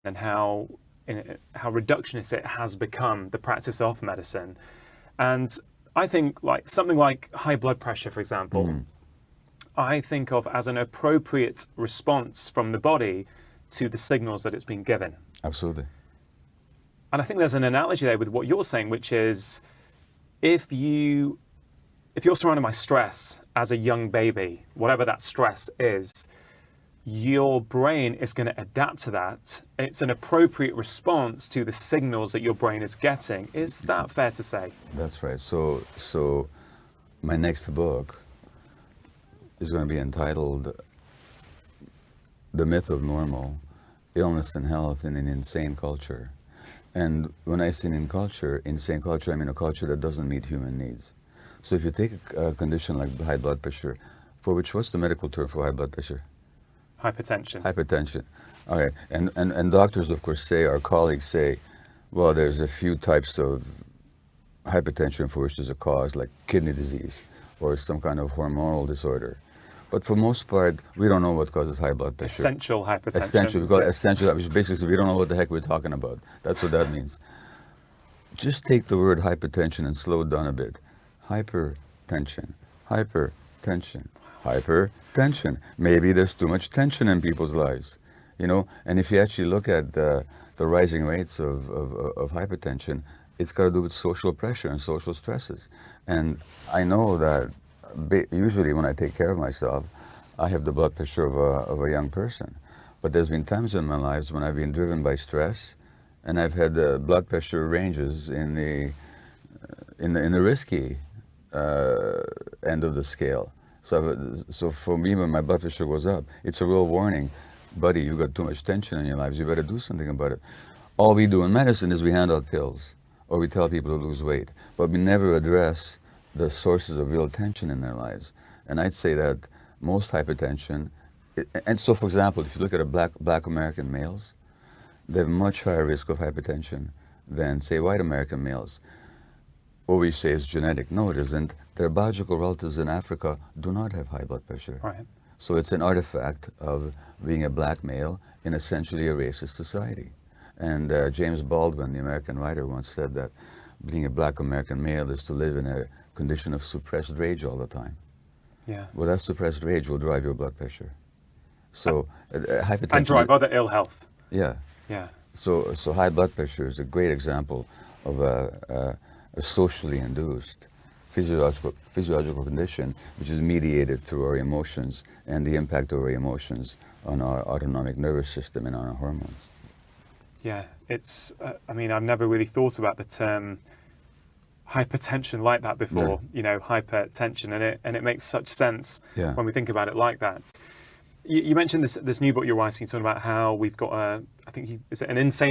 and how reductionist it has become, the practice of medicine. And I think like something like high blood pressure, for example, I think of as an appropriate response from the body to the signals that it's been given. Absolutely. And I think there's an analogy there with what you're saying, which is if you're surrounded by stress as a young baby, whatever that stress is, your brain is going to adapt to that. It's an appropriate response to the signals that your brain is getting. Is that fair to say? That's right. So my next book is going to be entitled The Myth of Normal, Illness and Health in an Insane Culture. And when I say insane culture, I mean a culture that doesn't meet human needs. So if you take a condition like high blood pressure, for which, what's the medical term for high blood pressure? Hypertension. Hypertension. Okay. And doctors, of course, say, our colleagues say, well, there's a few types of hypertension for which there's a cause, like kidney disease or some kind of hormonal disorder. But for most part, we don't know what causes high blood pressure. Essential hypertension. Essential. We call it essential, which basically we don't know what the heck we're talking about. That's what that means. Just take the word hypertension and slow it down a bit. Hypertension, hypertension, hypertension. Maybe there's too much tension in people's lives, you know. And if you actually look at the rising rates of hypertension, it's got to do with social pressure and social stresses. And I know that usually when I take care of myself, I have the blood pressure of a young person. But there's been times in my life when I've been driven by stress, and I've had blood pressure ranges in the risky end of the scale. So for me, when my blood pressure goes up, it's a real warning, buddy. You got too much tension in your lives. You better do something about it. All we do in medicine is we hand out pills, or we tell people to lose weight, but we never address the sources of real tension in their lives. And I'd say that most hypertension, and so for example, if you look at black American males, they have much higher risk of hypertension than, say, white American males. What we say is genetic. No, it isn't. Their biological relatives in Africa do not have high blood pressure. Right. So it's an artifact of being a black male in essentially a racist society. And James Baldwin, the American writer, once said that being a black American male is to live in a condition of suppressed rage all the time. Yeah. Well, that suppressed rage will drive your blood pressure. So hypertension... And drive other ill health. Yeah. Yeah. So high blood pressure is a great example of a socially induced physiological condition which is mediated through our emotions and the impact of our emotions on our autonomic nervous system and on our hormones. Yeah, it's, I mean, I've never really thought about the term hypertension like that before, you know, hypertension, and it makes such sense when we think about it like that. You mentioned this new book you're writing, talking about how we've got I think is it an insane